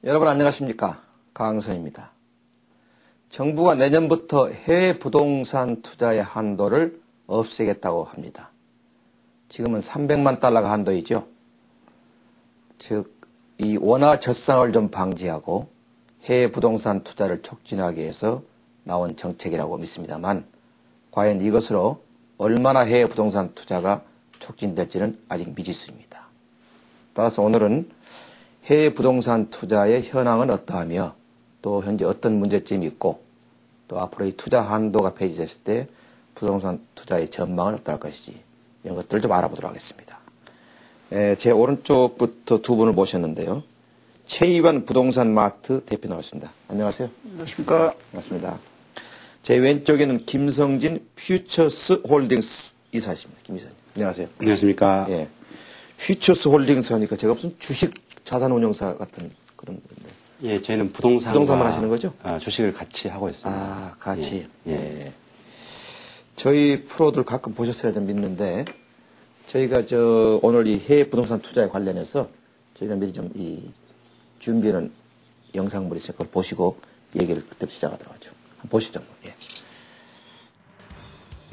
여러분 안녕하십니까? 강성입니다. 정부가 내년부터 해외 부동산 투자의 한도를 없애겠다고 합니다. 지금은 300만 달러가 한도이죠. 즉, 이 원화 젖상을 좀 방지하고 해외 부동산 투자를 촉진하기 위해서 나온 정책이라고 믿습니다만, 과연 이것으로 얼마나 해외 부동산 투자가 촉진될지는 아직 미지수입니다. 따라서 오늘은 해외 부동산 투자의 현황은 어떠하며 또 현재 어떤 문제점이 있고 또 앞으로 이 투자 한도가 폐지됐을 때 부동산 투자의 전망은 어떨 것인지 이런 것들을 좀 알아보도록 하겠습니다. 제 오른쪽부터 두 분을 모셨는데요. 최이완 부동산 마트 대표 나오셨습니다. 안녕하세요. 안녕하십니까. 반갑습니다. 제 왼쪽에는 김성진 퓨처스 홀딩스 이사십니다. 김 이사님. 안녕하세요. 안녕하십니까. 예. 퓨처스 홀딩스 하니까 제가 무슨 주식 자산운용사 같은 그런 건데. 예, 저희는 부동산만 하시는 거죠? 주식을 같이 하고 있습니다. 아, 같이. 예. 예. 저희 프로들 가끔 보셨어야 좀 믿는데, 저희가 오늘 이 해외 부동산 투자에 관련해서 저희가 미리 좀 준비하는 영상물이 있으니까 그걸 보시고 얘기를 그때부터 시작하도록 하죠. 한번 보시죠. 예.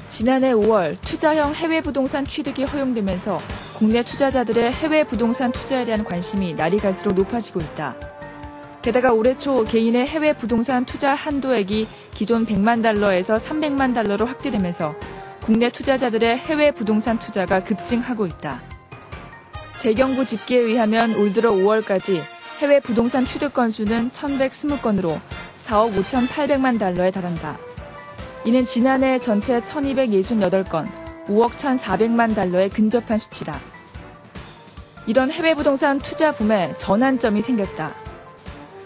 지난해 5월 투자형 해외 부동산 취득이 허용되면서 국내 투자자들의 해외 부동산 투자에 대한 관심이 날이 갈수록 높아지고 있다. 게다가 올해 초 개인의 해외 부동산 투자 한도액이 기존 100만 달러에서 300만 달러로 확대되면서 국내 투자자들의 해외 부동산 투자가 급증하고 있다. 재경부 집계에 의하면 올 들어 5월까지 해외 부동산 취득 건수는 1,120건으로 4억 5,800만 달러에 달한다. 이는 지난해 전체 1,268건, 5억 1,400만 달러에 근접한 수치다. 이런 해외 부동산 투자 붐에 전환점이 생겼다.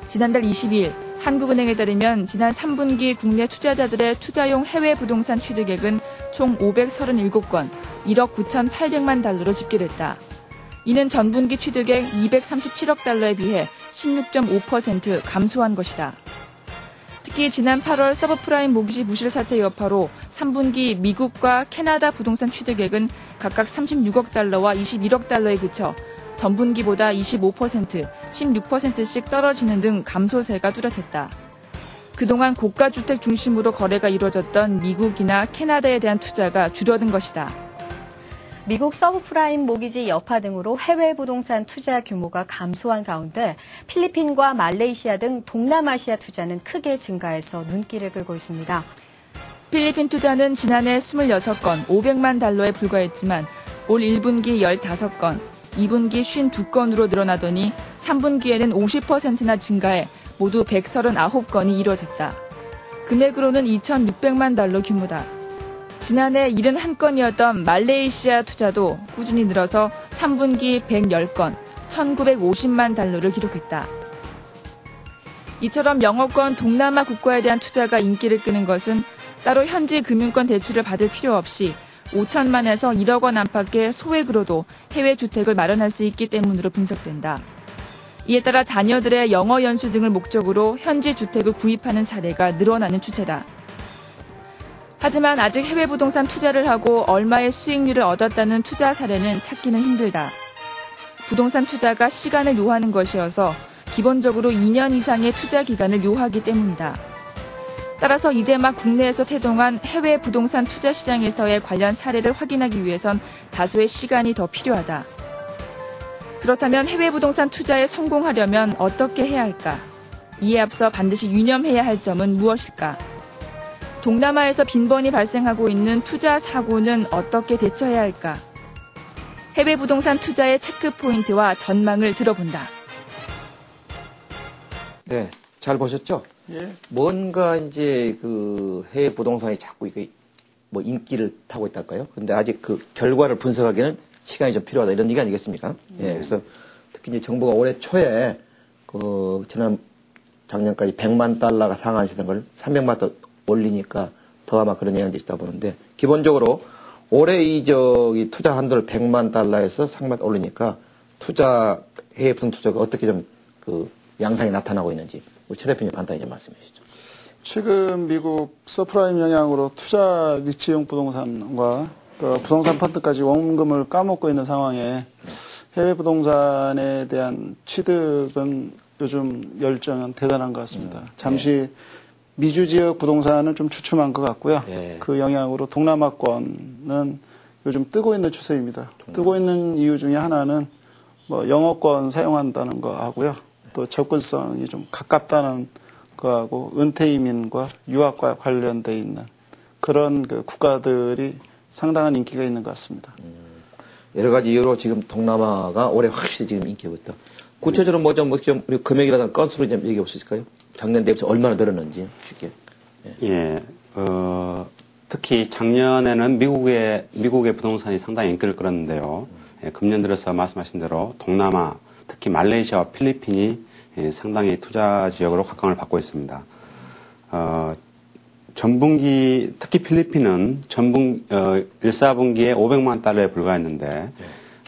지난달 22일 한국은행에 따르면 지난 3분기 국내 투자자들의 투자용 해외 부동산 취득액은 총 537건, 1억 9,800만 달러로 집계됐다. 이는 전분기 취득액 237억 달러에 비해 16.5% 감소한 것이다. 특히 지난 8월 서브프라임 모기지 부실 사태 여파로 3분기 미국과 캐나다 부동산 취득액은 각각 36억 달러와 21억 달러에 그쳐 전분기보다 25%, 16%씩 떨어지는 등 감소세가 뚜렷했다. 그동안 고가주택 중심으로 거래가 이루어졌던 미국이나 캐나다에 대한 투자가 줄어든 것이다. 미국 서브프라임 모기지 여파 등으로 해외 부동산 투자 규모가 감소한 가운데 필리핀과 말레이시아 등 동남아시아 투자는 크게 증가해서 눈길을 끌고 있습니다. 필리핀 투자는 지난해 26건, 500만 달러에 불과했지만 올 1분기 15건, 2분기 52건으로 늘어나더니 3분기에는 50%나 증가해 모두 139건이 이루어졌다. 금액으로는 2,600만 달러 규모다. 지난해 71건이었던 말레이시아 투자도 꾸준히 늘어서 3분기 110건, 1,950만 달러를 기록했다. 이처럼 영어권 동남아 국가에 대한 투자가 인기를 끄는 것은 따로 현지 금융권 대출을 받을 필요 없이 5천만에서 1억 원 안팎의 소액으로도 해외 주택을 마련할 수 있기 때문으로 분석된다. 이에 따라 자녀들의 영어 연수 등을 목적으로 현지 주택을 구입하는 사례가 늘어나는 추세다. 하지만 아직 해외 부동산 투자를 하고 얼마의 수익률을 얻었다는 투자 사례는 찾기는 힘들다. 부동산 투자가 시간을 요하는 것이어서 기본적으로 2년 이상의 투자 기간을 요하기 때문이다. 따라서 이제 막 국내에서 태동한 해외 부동산 투자 시장에서의 관련 사례를 확인하기 위해선 다소의 시간이 더 필요하다. 그렇다면 해외 부동산 투자에 성공하려면 어떻게 해야 할까? 이에 앞서 반드시 유념해야 할 점은 무엇일까? 동남아에서 빈번히 발생하고 있는 투자 사고는 어떻게 대처해야 할까? 해외 부동산 투자의 체크 포인트와 전망을 들어본다. 네, 잘 보셨죠? 예. 뭔가 이제 그 해외 부동산이 자꾸 이게 뭐 인기를 타고 있달까요? 근데 아직 그 결과를 분석하기는 시간이 좀 필요하다 이런 얘기 아니겠습니까? 예, 그래서 특히 이제 정부가 올해 초에 그 작년까지 100만 달러가 상한시던 걸 300만 달러 올리니까 더 아마 그런 영향이 있다 보는데 기본적으로 올해 이 투자 한도를 100만 달러에서 300만 올리니까 해외 부동산 투자가 어떻게 좀 그 양상이 나타나고 있는지 우리 최 대표님 간단히 좀 말씀해 주시죠. 최근 미국 서프라임 영향으로 투자 리츠형 부동산과 부동산 펀드까지 원금을 까먹고 있는 상황에 해외 부동산에 대한 취득은 요즘 열정은 대단한 것 같습니다. 잠시 미주 지역 부동산은 좀 주춤한 것 같고요. 예. 그 영향으로 동남아권은 요즘 뜨고 있는 추세입니다. 뜨고 있는 이유 중에 하나는 뭐 영어권 사용한다는 거 하고요. 또 접근성이 좀 가깝다는 거하고 은퇴 이민과 유학과 관련돼 있는 그런 그 국가들이 상당한 인기가 있는 것 같습니다. 여러 가지 이유로 지금 동남아가 올해 확실히 지금 인기가 있다. 구체적으로 좀 우리 금액이라든가 건수로 좀 얘기해 볼 수 있을까요? 작년 대비해서 얼마나 늘었는지 쉽게. 예, 특히 작년에는 미국의 부동산이 상당히 인기를 끌었는데요. 예, 금년 들어서 말씀하신 대로 동남아, 특히 말레이시아와 필리핀이 상당히 투자 지역으로 각광을 받고 있습니다. 전분기, 특히 필리핀은 1사분기에 500만 달러에 불과했는데,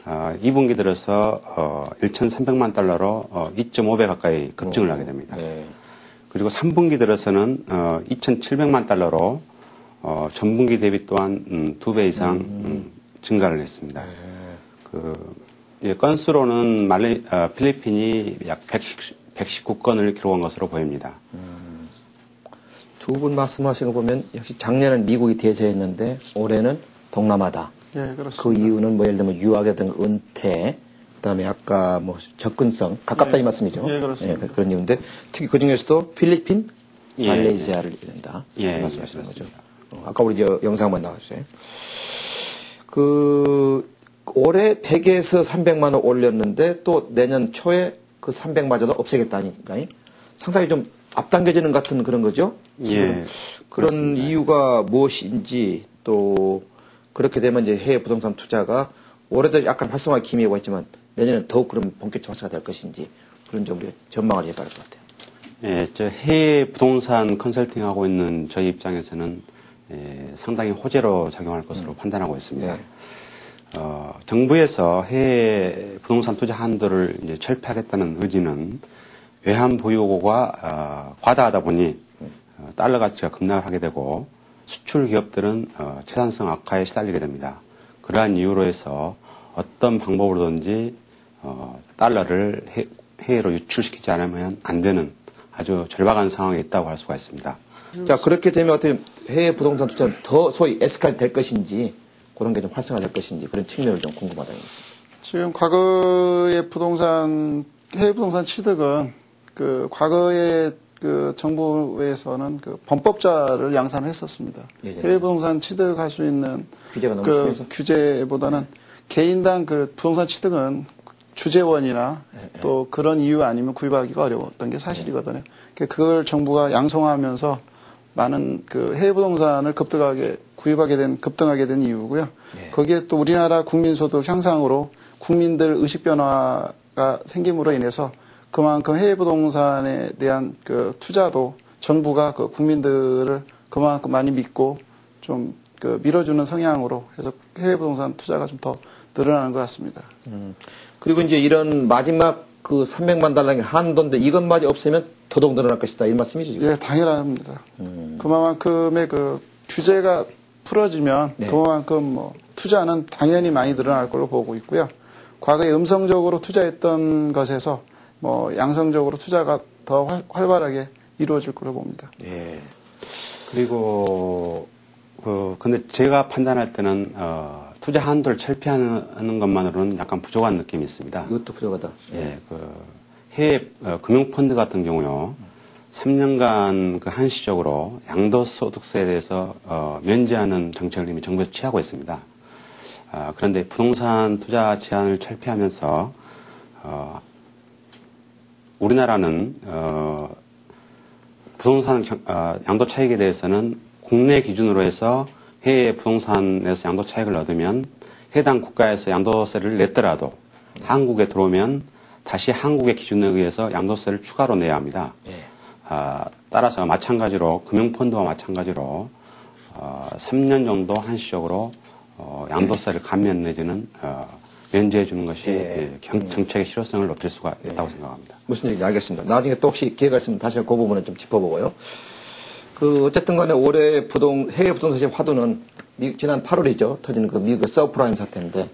2분기 들어서 1,300만 달러로 2.5배 가까이 급증을 하게 됩니다. 네. 그리고 3분기 들어서는 2,700만 달러로 전분기 대비 또한 2배 이상 증가를 했습니다. 건수로는 필리핀이 약 119건을 기록한 것으로 보입니다. 두 분 말씀하신 거 보면 역시 작년은 미국이 대세였는데 올해는 동남아다. 예, 그렇습니다. 그 이유는 뭐 예를 들면 유학이라든가 은퇴, 그다음에 아까 뭐 접근성, 가깝다 이 말씀이죠. 예, 그렇습니다. 그런 이유인데 특히 그 중에서도 필리핀, 예, 말레이시아를 이른다. 예, 말씀하시는 거죠. 그렇습니다. 아까 우리 영상 한번 나왔어요. 올해 100에서 300만 원 올렸는데 또 내년 초에 그 300마저도 없애겠다니까 상당히 좀 앞당겨지는 같은 그런 거죠. 예, 그런 그렇습니다. 이유가 무엇인지 또 그렇게 되면 이제 해외 부동산 투자가 올해도 약간 활성화 기미가 있지만 내년엔 더욱 그럼 본격적 활성화 될 것인지 그런 좀 우리가 전망을 해봐야 할 것 같아요. 예, 저 해외 부동산 컨설팅 하고 있는 저희 입장에서는 상당히 호재로 작용할 것으로 판단하고 있습니다. 네. 정부에서 해외 부동산 투자 한도를 이제 철폐하겠다는 의지는 외환 보유고가 과다하다 보니 달러 가치가 급락을 하게 되고 수출 기업들은 채산성 악화에 시달리게 됩니다. 그러한 이유로 해서 어떤 방법으로든지 달러를 해외로 유출시키지 않으면 안 되는 아주 절박한 상황에 있다고 할 수가 있습니다. 자, 그렇게 되면 어떻게 해외 부동산 투자는 더 소위 에스컬 될 것인지 그런 게 좀 활성화될 것인지 그런 측면을 좀 궁금하다는 거죠. 지금 과거의 해외 부동산 취득은 그 과거에 그 정부에서는 그 범법자를 양산을 했었습니다. 예전에. 해외 부동산 취득할 수 있는 규제가 너무 그 심해서? 규제보다는 개인당 그 부동산 취득은 주재원이나 또 그런 이유 아니면 구입하기가 어려웠던 게 사실이거든요. 그걸 정부가 양성하면서 많은 그 해외 부동산을 급등하게 된 이유고요. 거기에 또 우리나라 국민소득 향상으로 국민들 의식 변화가 생김으로 인해서 그만큼 해외 부동산에 대한 그 투자도 정부가 그 국민들을 그만큼 많이 믿고 좀 그 밀어주는 성향으로 해서 해외 부동산 투자가 좀 더 늘어나는 것 같습니다. 그리고 이제 이런 마지막 그 300만 달러의 한도인데 이것마저 없애면 더더욱 늘어날 것이다. 이 말씀이죠, 지금? 예, 당연합니다. 그만큼의 그 규제가 풀어지면 네. 그만큼 뭐 투자는 당연히 많이 늘어날 걸로 보고 있고요. 과거에 음성적으로 투자했던 것에서 뭐 양성적으로 투자가 더 활발하게 이루어질 걸로 봅니다. 예. 그리고 근데 제가 판단할 때는 투자 한도를 철폐하는 것만으로는 약간 부족한 느낌이 있습니다. 이것도 부족하다. 예, 해외 금융펀드 같은 경우요, 3년간 한시적으로 양도소득세에 대해서 면제하는 정책을 이미 정부에서 취하고 있습니다. 그런데 부동산 투자 제한을 철폐하면서 우리나라는 부동산 양도 차익에 대해서는 국내 기준으로 해서 해외 부동산에서 양도 차익을 얻으면 해당 국가에서 양도세를 냈더라도 한국에 들어오면 다시 한국의 기준에 의해서 양도세를 추가로 내야 합니다. 따라서 마찬가지로 금융펀드와 마찬가지로 3년 정도 한시적으로 양도세를 감면 내지는 면제해 주는 것이 정책의 실효성을 높일 수가 있다고 생각합니다. 무슨 얘기인지 알겠습니다. 나중에 또 혹시 기회가 있으면 다시 그 부분을 좀 짚어보고요. 어쨌든 간에 올해 해외 부동산 시장 화두는 지난 8월이죠. 터지는 그 미국 서브프라임 사태인데,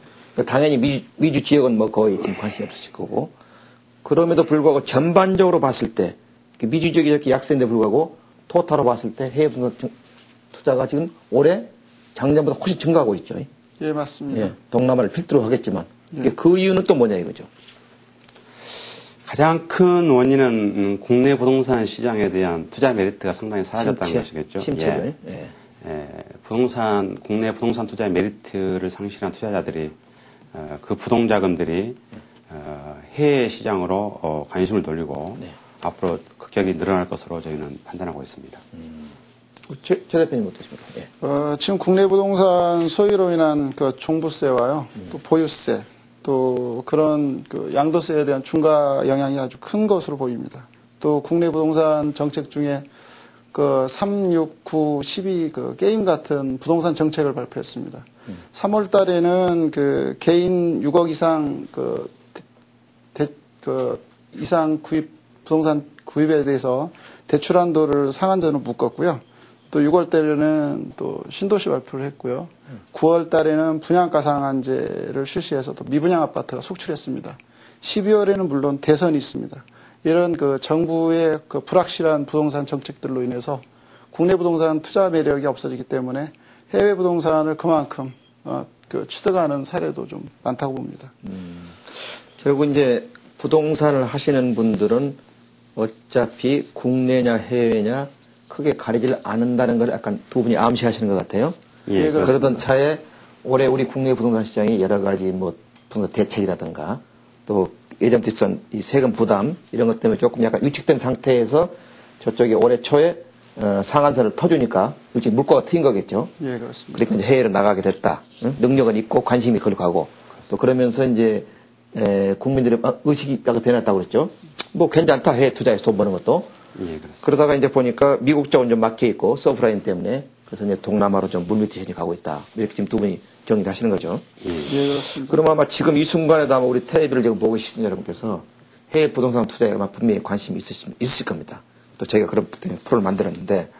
당연히 미주 지역은 뭐 거의 지금 관심이 없으실 거고, 그럼에도 불구하고 전반적으로 봤을 때 미주 지역이 이렇게 약세인데 불구하고 토탈로 봤을 때 해외 부동산 투자가 지금 올해 작년보다 훨씬 증가하고 있죠. 예, 맞습니다. 예, 동남아를 필두로 하겠지만 그 이유는 또 뭐냐 이거죠. 가장 큰 원인은 국내 부동산 시장에 대한 투자 메리트가 상당히 사라졌다는 것이겠죠. 침체죠. 예. 국내 부동산 투자의 메리트를 상실한 투자자들이 그 부동자금들이 해외 시장으로 관심을 돌리고 앞으로 급격히 늘어날 것으로 저희는 판단하고 있습니다. 최 대표님 어떠십니까? 예. 지금 국내 부동산 소유로 인한 그 종부세와요, 또 보유세, 또 그런 그 양도세에 대한 중과 영향이 아주 큰 것으로 보입니다. 또 국내 부동산 정책 중에 그 3, 6, 9, 12 그 게임 같은 부동산 정책을 발표했습니다. 3월 달에는 그 개인 6억 이상 이상 부동산 구입에 대해서 대출 한도를 상한제로 묶었고요. 또 6월 달에는 또 신도시 발표를 했고요. 9월 달에는 분양가 상한제를 실시해서 또 미분양 아파트가 속출했습니다. 12월에는 물론 대선이 있습니다. 이런 그 정부의 그 불확실한 부동산 정책들로 인해서 국내 부동산 투자 매력이 없어지기 때문에 해외 부동산을 그만큼 취득하는 사례도 좀 많다고 봅니다. 결국 이제 부동산을 하시는 분들은 어차피 국내냐 해외냐 크게 가리질 않는다는 걸 약간 두 분이 암시하시는 것 같아요. 예, 그러던 차에 올해 우리 국내 부동산 시장이 여러 가지 뭐 부동산 대책이라든가 또 예전부터 있었던 이 세금 부담 이런 것 때문에 조금 약간 위축된 상태에서 저쪽이 올해 초에 상한선을 터주니까 일찍 물꼬가 트인 거겠죠. 예, 그렇습니다. 그러니까 이제 해외로 나가게 됐다. 응? 능력은 있고 관심이 그리고 가고 또 그러면서 이제 국민들의 의식이 약간 변했다고 그랬죠. 뭐 괜찮다 해외 투자해서 돈 버는 것도. 예, 그렇습니다. 그러다가 이제 보니까 미국 쪽은 좀 막혀 있고 서브프라임 때문에 그래서 이제 동남아로 좀 물밑이 가고 있다. 이렇게 지금 두 분이 정리를 하시는 거죠. 예, 그렇습니다. 그럼 아마 지금 이 순간에도 아마 우리 텔레비를 지금 보고 계신 여러분께서 해외 부동산 투자에 아마 분명히 관심이 있으실 겁니다. 또 저희가 그런 프로를 만들었는데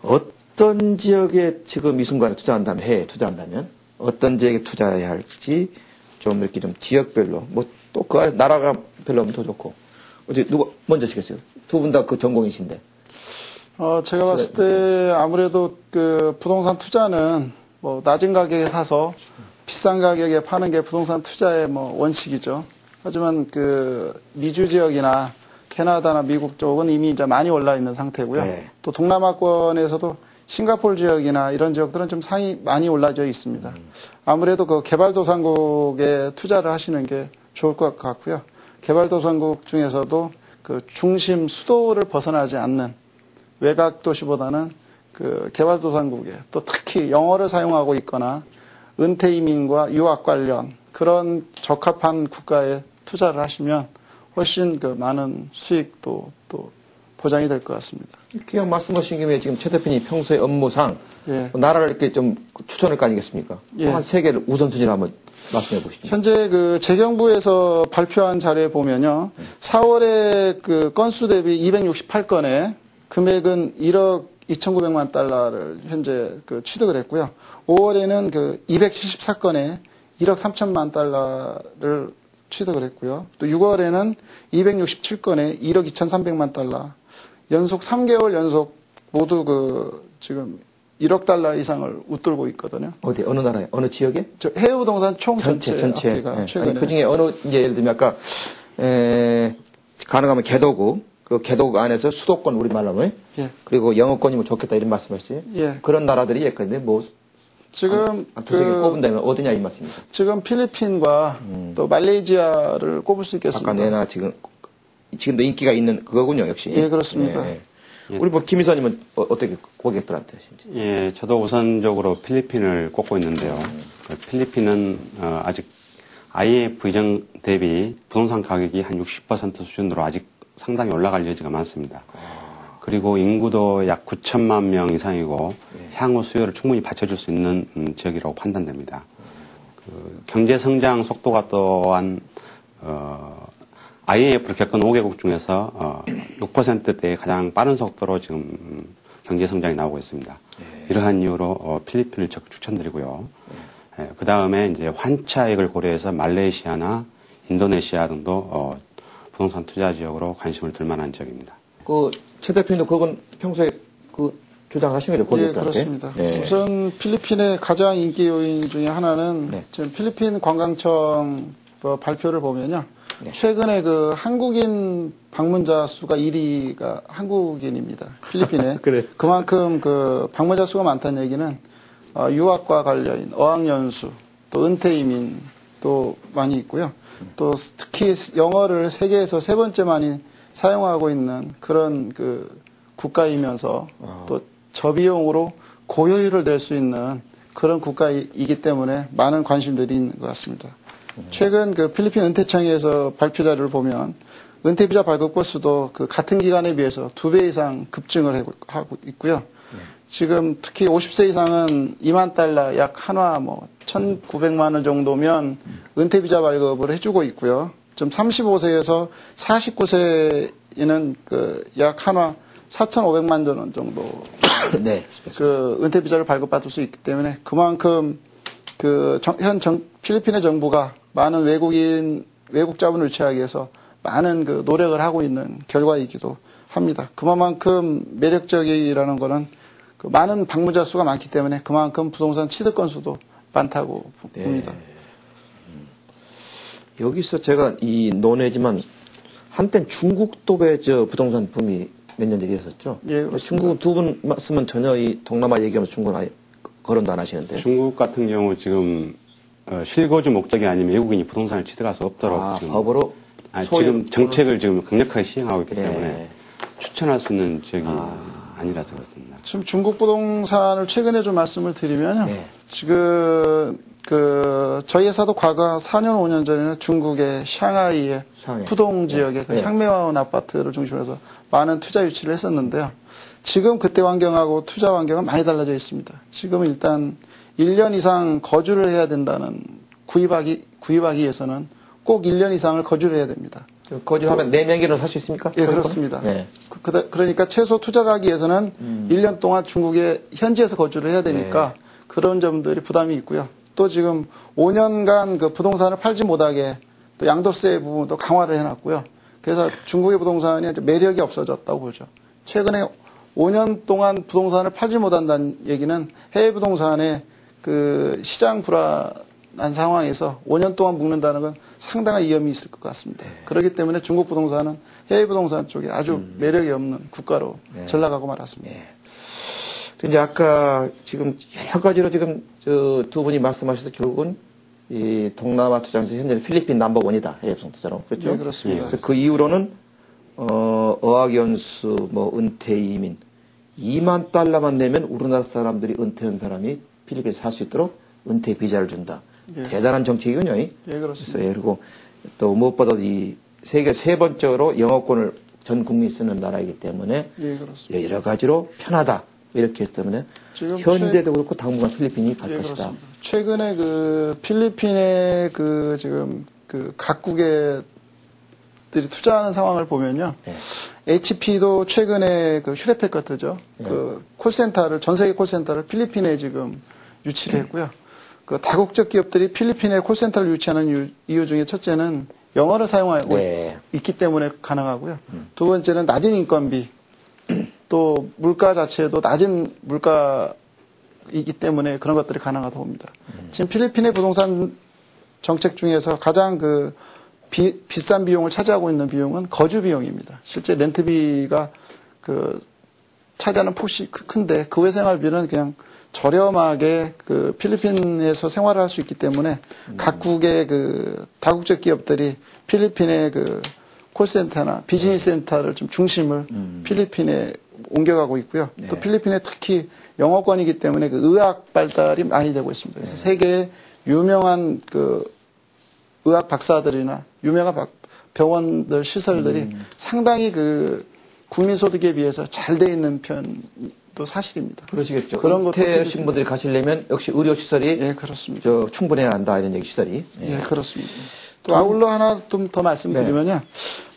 어떤 지역에 지금 이 순간에 투자한다면 해외에 투자한다면 어떤 지역에 투자해야 할지 좀 이렇게 좀 지역별로 뭐 또 그 안에 나라가 별로 하면 더 좋고 어디 누가 먼저 하시겠어요? 두 분 다 그 전공이신데. 제가 봤을 때 아무래도 그 부동산 투자는 뭐 낮은 가격에 사서 비싼 가격에 파는 게 부동산 투자의 뭐 원칙이죠. 하지만 그 미주 지역이나 캐나다나 미국 쪽은 이미 이제 많이 올라 있는 상태고요. 네. 또 동남아권에서도 싱가포르 지역이나 이런 지역들은 좀 상이 많이 올라져 있습니다. 아무래도 그 개발도상국에 투자를 하시는 게 좋을 것 같고요. 개발도상국 중에서도 그 중심 수도를 벗어나지 않는 외곽 도시보다는 그 개발도상국에 또 특히 영어를 사용하고 있거나 은퇴 이민과 유학 관련 그런 적합한 국가에 투자를 하시면 훨씬 그 많은 수익도 또 보장이 될 것 같습니다. 이렇게 말씀하신 김에 지금 최 대표님 평소에 업무상 예. 나라를 이렇게 좀 추천할 거 아니겠습니까? 예. 한 세 개를 우선순위로 한번 말씀해 보시죠. 현재 그 재경부에서 발표한 자료에 보면요. 4월에 그 건수 대비 268건에 금액은 1억 2,900만 달러를 현재 그 취득을 했고요. 5월에는 그 274건에 1억 3천만 달러를 취득을 했고요. 또 6월에는 267건에 1억 2,300만 달러. 연속 3개월 연속 모두 그 지금 1억 달러 이상을 웃돌고 있거든요. 어디 어느 나라에 어느 지역에? 저 해외 부동산 총 전체 전체. 합계가 예. 최근에 그 중에 어느 이제 예를 들면 아까 가능하면 개도국 그 개도국 안에서 수도권 우리말로 하면 예. 그리고 영어권이면 좋겠다 이런 말씀하시죠. 예. 그런 나라들이 있거든요. 뭐 지금 두세 개 꼽은다면 어디냐 이 말씀입니다. 지금 필리핀과 또 말레이시아를 꼽을 수 있겠습니다. 아까 내나 지금도 인기가 있는 그거군요, 역시. 예, 그렇습니다. 예. 우리 뭐 김 이사님은 어떻게 고객들한테 하시는지? 예, 저도 우선적으로 필리핀을 꼽고 있는데요. 그 필리핀은 아직 IMF 이전 대비 부동산 가격이 한 60% 수준으로 아직 상당히 올라갈 여지가 많습니다. 그리고 인구도 약 9천만 명 이상이고 향후 수요를 충분히 받쳐줄 수 있는 지역이라고 판단됩니다. 그 경제 성장 속도가 또한 IMF를 겪은 5개국 중에서 6%대의 가장 빠른 속도로 지금 경제 성장이 나오고 있습니다. 이러한 이유로 필리핀을 적극 추천드리고요. 그 다음에 이제 환차익을 고려해서 말레이시아나 인도네시아 등도 부동산 투자 지역으로 관심을 들 만한 지역입니다. 최 대표님도 그건 평소에 주장하신 거죠? 예, 그렇습니다. 네. 우선 필리핀의 가장 인기 요인 중에 하나는 네. 지금 필리핀 관광청 발표를 보면요. 네. 최근에 한국인 방문자 수가 1위가 한국인입니다. 필리핀에. 그래. 그만큼 방문자 수가 많다는 얘기는 유학과 관련인 어학연수, 또 은퇴이민 또 많이 있고요. 또 특히 영어를 세계에서 세 번째 많이 사용하고 있는 그런 국가이면서 또 저비용으로 고효율을 낼 수 있는 그런 국가이기 때문에 많은 관심들이 있는 것 같습니다. 최근 필리핀 은퇴청에서 발표 자료를 보면 은퇴비자 발급 건수도 같은 기간에 비해서 2배 이상 급증을 하고 있고요. 지금 특히 50세 이상은 2만 달러 약 한화 1,900만 원 정도면 은퇴비자 발급을 해주고 있고요. 좀 35세에서 49세에는 약 한화 4,500만 원 정도 네. 은퇴비자를 발급받을 수 있기 때문에 그만큼 필리핀의 정부가 많은 외국 자본을 유치하기 위해서 많은 노력을 하고 있는 결과이기도 합니다. 그만큼 매력적이라는 거는 많은 방문자 수가 많기 때문에 그만큼 부동산 취득 건수도 많다고 봅니다. 여기서 제가 논외지만 한땐 중국도 부동산 붐이 몇 년 전에 있었죠. 예, 그렇습니다. 중국은 두 분 말씀은 전혀 동남아 얘기하면서 중국은 아예 거론도 안 하시는데. 중국 같은 경우 지금 실거주 목적이 아니면 외국인이 부동산을 취득할 수 없도록 지금 법으로 지금 정책을 지금 강력하게 시행하고 있기 예. 때문에 추천할 수 있는 지역이 아니라서 그렇습니다. 지금 중국 부동산을 최근에 좀 말씀을 드리면요. 네. 지금 저희 회사도 과거 4년, 5년 전에는 중국의 샹하이의 샹하이. 푸동 지역의 네. 향매원 아파트를 중심으로 해서 많은 투자 유치를 했었는데요. 지금 그때 환경하고 투자 환경은 많이 달라져 있습니다. 지금은 일단 1년 이상 거주를 해야 된다는 구입하기 위해서는 꼭 1년 이상을 거주를 해야 됩니다. 거주하면 4명이라도 살 수 있습니까? 예, 그렇습니다. 네. 그러니까 최소 투자를 하기 위해서는 1년 동안 중국의 현지에서 거주를 해야 되니까 그런 점들이 부담이 있고요. 또 지금 5년간 부동산을 팔지 못하게 또 양도세 부분도 강화를 해놨고요. 그래서 중국의 부동산이 매력이 없어졌다고 보죠. 최근에 5년 동안 부동산을 팔지 못한다는 얘기는 해외 부동산의 시장 불안한 상황에서 5년 동안 묵는다는 건 상당한 위험이 있을 것 같습니다. 그렇기 때문에 중국 부동산은 해외 부동산 쪽에 아주 매력이 없는 국가로 전락하고 말았습니다. 이제 아까 지금 여러 가지로 지금 두 분이 말씀하셔서 결국은 이 동남아 투자에서 현재는 필리핀 넘버원이다. 해외 부동산 투자로. 그렇죠? 네, 그렇습니다. 그래서 그 이후로는 어학연수, 은퇴이민 2만 달러만 내면 우리나라 사람들이 은퇴한 사람이 필리핀에 살 수 있도록 은퇴 비자를 준다. 대단한 정책이군요. 예, 그렇습니다. 그리고 또 무엇보다도 이 세계 세 번째로 영어권을 전 국민이 쓰는 나라이기 때문에 예, 그렇습니다. 여러 가지로 편하다. 이렇게 했기 때문에 지금 현재도 그렇고 당분간 필리핀이 갈 예, 것이다. 그렇습니다. 최근에 필리핀의 지금 각국의 들이 투자하는 상황을 보면요. HP도 최근에 휴레패커트죠. 콜센터를, 전 세계 콜센터를 필리핀에 지금 유치를 했고요. 다국적 기업들이 필리핀에 콜센터를 유치하는 이유 중에 첫째는 영어를 사용하고 있기 때문에 가능하고요. 두 번째는 낮은 인건비, 또 물가 자체도 낮은 물가이기 때문에 그런 것들이 가능하다고 봅니다. 지금 필리핀의 부동산 정책 중에서 가장 비싼 비용을 차지하고 있는 비용은 거주 비용입니다. 실제 렌트비가 차지하는 폭이 큰데 그 외 생활비는 그냥 저렴하게 필리핀에서 생활을 할 수 있기 때문에 각국의 다국적 기업들이 필리핀의 콜센터나 비즈니스 센터를 좀 중심을 필리핀에 옮겨가고 있고요. 또 필리핀에 특히 영어권이기 때문에 의학 발달이 많이 되고 있습니다. 그래서 세계의 유명한 의학 박사들이나 유명한 병원들 시설들이 상당히 국민 소득에 비해서 잘 돼 있는 편도 사실입니다. 그러시겠죠. 그런 것도 은퇴하신 분들이 가시려면 역시 의료 시설이 예, 그렇습니다. 충분해야 한다 이런 얘기 시설이. 예, 그렇습니다. 또 아울러 하나 좀 더 말씀드리면요.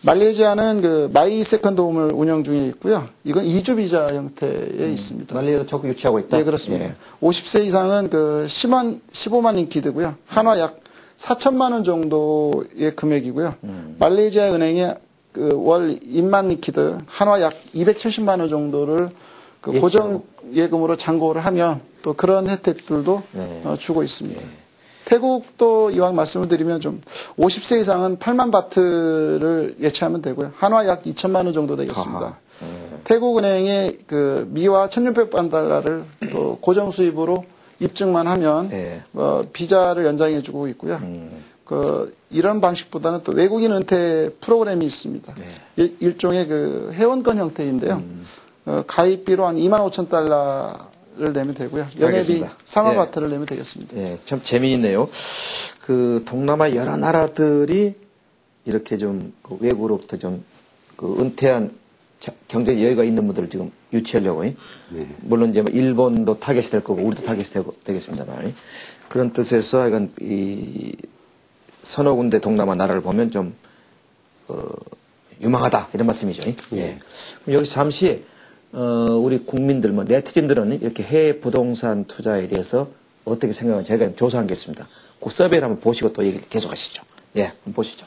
말레이시아는 마이 세컨드 홈을 운영 중에 있고요. 이건 이주 비자 형태에 있습니다. 말레이시아도 적극 유치하고 있다. 네, 그렇습니다. 50세 이상은 15만 인기드고요. 한화 약 4천만 원 정도의 금액이고요. 말레이시아 은행에 그 월 입만 리퀴드 한화 약 270만 원 정도를 그 고정 예금으로 잔고를 하면 또 그런 혜택들도 네. 주고 있습니다. 태국도 이왕 말씀을 드리면 좀 50세 이상은 8만 바트를 예치하면 되고요. 한화 약 2천만 원 정도 되겠습니다. 태국은행에 그 미화 1,600만 달러를 또 고정 수입으로 입증만 하면 네. 비자를 연장해주고 있고요. 이런 방식보다는 또 외국인 은퇴 프로그램이 있습니다. 네. 일종의 그 회원권 형태인데요. 가입비로 한 2만 5천 달러를 내면 되고요. 연회비 알겠습니다. 4만 예. 바트를 내면 되겠습니다. 예, 참 재미있네요. 그 동남아 여러 나라들이 이렇게 좀 그 외국으로부터 좀 그 은퇴한 경제 여유가 있는 분들을 지금 유치하려고. 물론 이제 뭐 일본도 타겟이 될 거고 우리도 타겟이 되겠습니다만 그런 뜻에서 이건 이 서너 군데 동남아 나라를 보면 좀 유망하다 이런 말씀이죠. 예. 그럼 여기서 잠시 우리 국민들 뭐 네티즌들은 이렇게 해외 부동산 투자에 대해서 어떻게 생각하는지 저희가 조사한 게 있습니다. 그 서베이를 한번 보시고 또 얘기를 계속하시죠. 예, 한번 보시죠.